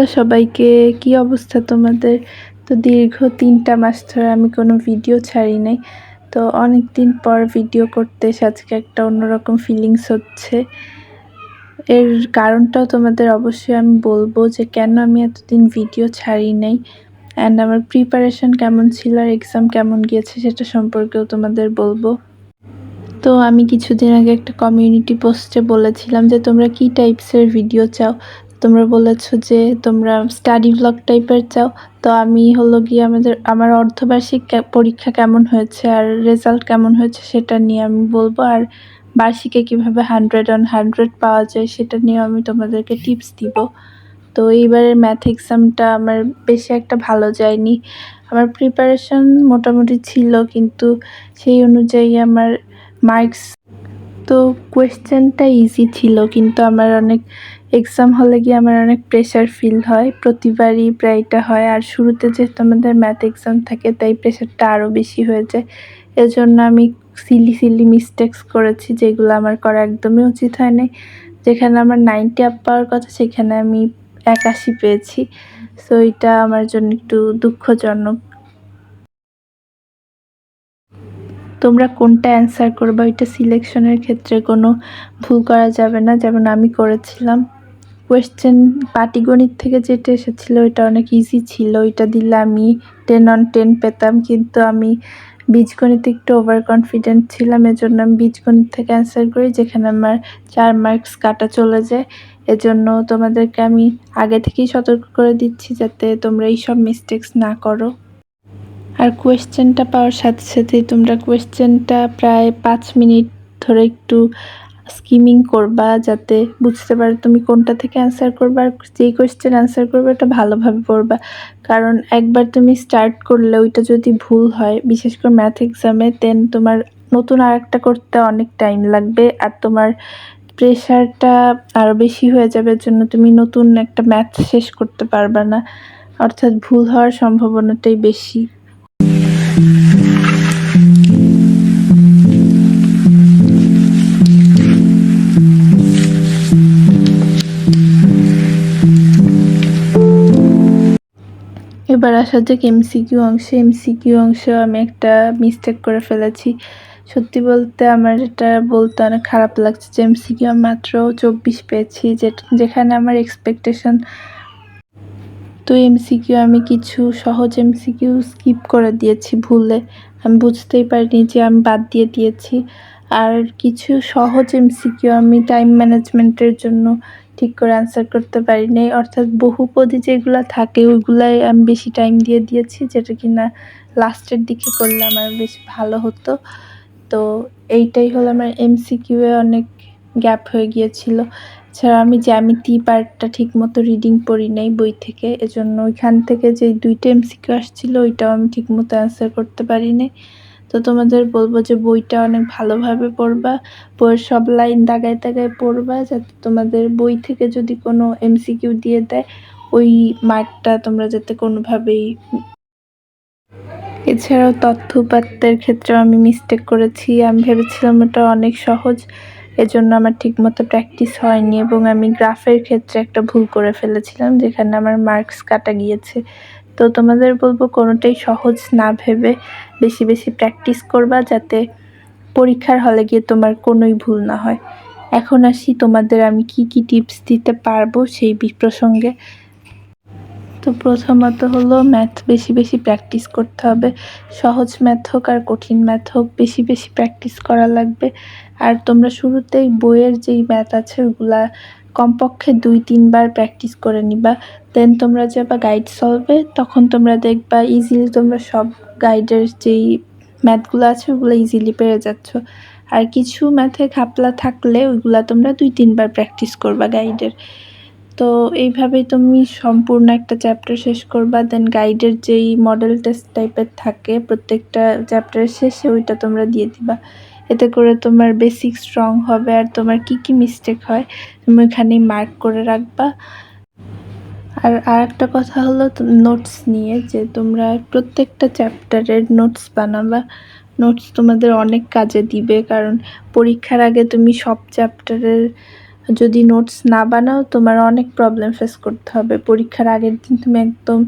Hello সবাইকে, কি অবস্থা তোমাদের? তো দীর্ঘ ৩টা মাস ধরে আমি কোনো ভিডিও ছাড়ি নাই। তো অনেকদিন পর ভিডিও করতে এসে আজকে একটা অন্যরকম ফিলিংস হচ্ছে। এর কারণটাও তোমাদের অবশ্যই আমি বলবো যে কেন আমি এতদিন ভিডিও ছাড়ি নাই অ্যান্ড আমার প্রিপারেশন কেমন ছিল আর এক্সাম কেমন গিয়েছে সেটা সম্পর্কেও তোমাদের বলবো। তো আমি কিছুদিন আগে একটা কমিউনিটি পোস্টে বলেছিলাম যে তোমরা কী টাইপসের ভিডিও চাও। তোমরা বলেছো যে তোমরা স্টাডি ভ্লগ টাইপের চাও। তো আমি হলো গিয়ে আমার অর্ধবার্ষিক পরীক্ষা কেমন হয়েছে আর রেজাল্ট কেমন হয়েছে সেটা নিয়ে আমি বলবো, আর বার্ষিকে কীভাবে 100/100 পাওয়া যায় সেটা নিয়েও আমি তোমাদেরকে টিপস দিব। তো এইবারের ম্যাথ এক্সামটা আমার বেশি একটা ভালো যায়নি। আমার প্রিপারেশন মোটামুটি ছিল, কিন্তু সেই অনুযায়ী আমার মার্কস তো কোয়েশ্চেনটা ইজি ছিল, কিন্তু আমার অনেক এক্সাম হলে গিয়ে আমার অনেক প্রেশার ফিল হয়, প্রতিবারই প্রায় এটা হয়। আর শুরুতে যেহেতু আমাদের ম্যাথ এক্সাম থাকে তাই প্রেশারটা আরও বেশি হয়ে যায়। এজন্য আমি সিলি মিস্টেক্স করেছি যেগুলো আমার করা একদমই উচিত হয়নি। যেখানে আমার 90 আপ পাওয়ার কথা সেখানে আমি 81 পেয়েছি। সো এটা আমার জন্য একটু দুঃখজনক। তোমরা কোনটা অ্যান্সার করবা ওইটা সিলেকশনের ক্ষেত্রে কোনো ভুল করা যাবে না, যেমন আমি করেছিলাম। কোয়েশ্চেন পাটিগণিত থেকে যেটা এসেছিলো ওইটা অনেক ইজি ছিল, ওইটা দিলে আমি 10/10 পেতাম, কিন্তু আমি বীজগণিতে একটু ওভার কনফিডেন্ট ছিলাম, এজন্য আমি বীজগণিত থেকে অ্যান্সার করি যেখানে আমার 4 মার্কস কাটা চলে যায়। এজন্য তোমাদেরকে আমি আগে থেকেই সতর্ক করে দিচ্ছি যাতে তোমরা এইসব মিস্টেক্স না করো। আর কোয়েশ্চেনটা পাওয়ার সাথে সাথেই তোমরা কোয়েশ্চেনটা প্রায় 5 মিনিট ধরে একটু স্কিমিং করবা যাতে বুঝতে পারো তুমি কোনটা থেকে অ্যান্সার করবা, আর যেই কোয়েশ্চেন অ্যান্সার করবে ওটা ভালোভাবে পড়বা। কারণ একবার তুমি স্টার্ট করলে ওইটা যদি ভুল হয়, বিশেষ করে ম্যাথ এক্সামে, দেন তোমার নতুন আরেকটা করতে অনেক টাইম লাগবে আর তোমার প্রেশারটা আরও বেশি হয়ে যাবে, জন্য তুমি নতুন একটা ম্যাথ শেষ করতে পারবা না, অর্থাৎ ভুল হওয়ার সম্ভাবনাটাই বেশি। এবার আসা যাক এমসিকিউ অংশে। এমসিকিউ অংশেও আমি একটা মিস্টেক করে ফেলেছি। সত্যি বলতে আমার এটা বলতে অনেক খারাপ লাগছে যে এমসিকিউ আমি মাত্র 24 পেয়েছি, যেখানে আমার এক্সপেকটেশন। তো এমসিকিউ আমি কিছু সহজ এমসিকিউ স্কিপ করে দিয়েছি ভুলে, আমি বুঝতেই পারিনি যে আমি বাদ দিয়ে দিয়েছি। আর কিছু সহজ এমসিকিউ আমি টাইম ম্যানেজমেন্টের জন্য ঠিক করে অ্যান্সার করতে পারিনি, অর্থাৎ বহুপদী যেগুলো থাকে ওইগুলাই আমি বেশি টাইম দিয়ে দিয়েছি, যেটা কিনা লাস্টের দিকে করলে আমার বেশ ভালো হতো। তো এইটাই হলো আমার এমসিকিউয়ে অনেক গ্যাপ হয়ে গিয়েছিল। এছাড়া আমি জ্যামিতি পার্টটা ঠিকমতো রিডিং পড়ি নাই বই থেকে, এজন্য ওইখান থেকে যে 2টা এমসিকিউ আসছিল ওইটাও আমি ঠিকমতো অ্যান্সার করতে পারিনি। তো তোমাদের বলবো যে বইটা অনেক ভালোভাবে পড়বা, বইয়ের সব লাইন দাগায় দাগায় পড়বা, যাতে তোমাদের বই থেকে যদি কোনো এমসিকিউ দিয়ে দেয় ওই মার্কটা তোমরা যাতে কোনোভাবেই। এছাড়াও তথ্য উপাত্তের ক্ষেত্রেও আমি মিস্টেক করেছি। আমি ভেবেছিলাম ওটা অনেক সহজ, এজন্য আমার ঠিকমতো প্র্যাকটিস হয়নি এবং আমি গ্রাফের ক্ষেত্রে একটা ভুল করে ফেলেছিলাম যেখানে আমার মার্কস কাটা গিয়েছে। তো তোমাদের বলবো কোনোটাই সহজ না ভেবে বেশি বেশি প্র্যাকটিস করবা যাতে পরীক্ষার হলে গিয়ে তোমার কোনোই ভুল না হয়। এখন আসি তোমাদের আমি কি কি টিপস দিতে পারবো সেই প্রসঙ্গে। তো প্রথমত হলো ম্যাথ বেশি বেশি প্র্যাকটিস করতে হবে। সহজ ম্যাথ হোক আর কঠিন ম্যাথ হোক বেশি বেশি প্র্যাকটিস করা লাগবে। আর তোমরা শুরুতেই বইয়ের যেই ম্যাথ আছে ওগুলা কমপক্ষে 2-3 বার প্র্যাকটিস করে নিবা। দেন তোমরা যাবা গাইড সলভে, তখন তোমরা দেখবা ইজিলি তোমরা সব গাইডের যেই ম্যাথগুলো আছে ওগুলো ইজিলি পেরে যাচ্ছ। আর কিছু ম্যাথে ঘাপলা থাকলে ওইগুলা তোমরা 2-3 বার প্র্যাকটিস করবা গাইডের। তো এইভাবেই তুমি সম্পূর্ণ একটা চ্যাপ্টার শেষ করবা। দেন গাইডের যেই মডেল টেস্ট টাইপের থাকে প্রত্যেকটা চ্যাপ্টারের শেষে ওইটা তোমরা দিয়ে দিবা। এতে করে তোমার বেসিক স্ট্রং হবে আর তোমার কি কি মিস্টেক হয় তুমি ওইখানেই মার্ক করে রাখবা। আর আরেকটা কথা হলো নোটস নিয়ে, যে তোমরা প্রত্যেকটা চ্যাপ্টারের নোটস বানাবা। নোটস তোমাদের অনেক কাজে দিবে, কারণ পরীক্ষার আগে তুমি সব চ্যাপ্টারের যদি নোটস না বানাও তোমার অনেক প্রবলেম ফেস করতে হবে। পরীক্ষার আগের দিন তুমি একদম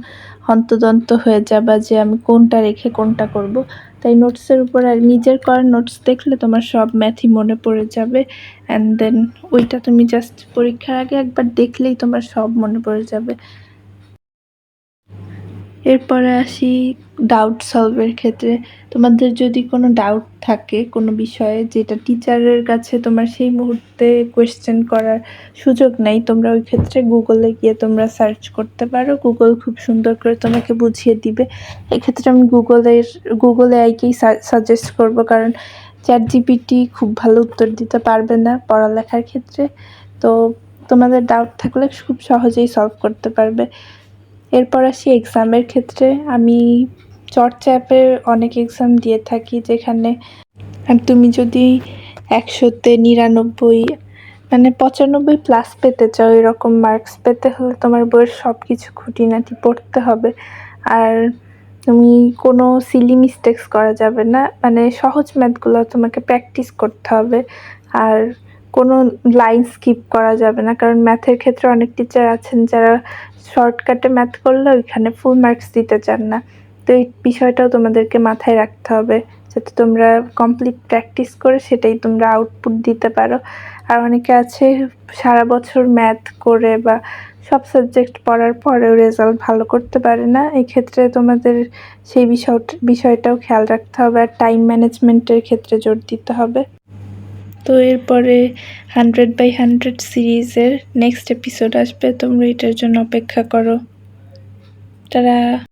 হন্তদন্ত হয়ে যাবা যে আমি কোনটা রেখে কোনটা করব। তাই নোটসের উপর আর নিজের করা নোটস দেখলে তোমার সব ম্যাথই মনে পড়ে যাবে, অ্যান্ড দেন ওইটা তুমি জাস্ট পরীক্ষার আগে একবার দেখলেই তোমার সব মনে পড়ে যাবে। এরপরে আসি ডাউট সলভের ক্ষেত্রে। তোমাদের যদি কোনো ডাউট থাকে কোনো বিষয়ে যেটা টিচারের কাছে তোমার সেই মুহূর্তে কোয়েশ্চেন করার সুযোগ নাই, তোমরা ওই ক্ষেত্রে গুগলে গিয়ে তোমরা সার্চ করতে পারো। গুগল খুব সুন্দর করে তোমাকে বুঝিয়ে দিবে। এক্ষেত্রে আমি গুগল এআইকেই সাজেস্ট করব, কারণ চ্যাটজিপিটি খুব ভালো উত্তর দিতে পারবে না পড়ালেখার ক্ষেত্রে। তো তোমাদের ডাউট থাকলে খুব সহজেই সলভ করতে পারবে। এরপর আসি এক্সামের ক্ষেত্রে। আমি চর্চা অ্যাপের অনেক এক্সাম দিয়ে থাকি, যেখানে তুমি যদি ১০০-তে ৯৯ মানে ৯৫+ পেতে চাও, এরকম মার্কস পেতে হলে তোমার বইয়ের সব কিছু খুঁটিনাটি পড়তে হবে। আর তুমি কোনো সিলি মিস্টেক্স করা যাবে না, মানে সহজ ম্যাথগুলো তোমাকে প্র্যাকটিস করতে হবে। আর কোনো লাইন স্কিপ করা যাবে না, কারণ ম্যাথের ক্ষেত্রে অনেক টিচার আছেন যারা শর্টকাটে ম্যাথ করলে ওইখানে ফুল মার্কস দিতে চান না। তো এই বিষয়টাও তোমাদেরকে মাথায় রাখতে হবে, যাতে তোমরা কমপ্লিট প্র্যাকটিস করে সেটাই তোমরা আউটপুট দিতে পারো। আর অনেকে আছে সারা বছর ম্যাথ করে বা সব সাবজেক্ট পড়ার পরেও রেজাল্ট ভালো করতে পারে না। এক্ষেত্রে তোমাদের সেই বিষয়টাও খেয়াল রাখতে হবে, আর টাইম ম্যানেজমেন্টের ক্ষেত্রে জোর দিতে হবে। তো এরপরে 100/100 সিরিজের নেক্সট এপিসোড আসবে, তোমরা এটার জন্য অপেক্ষা করো। তারা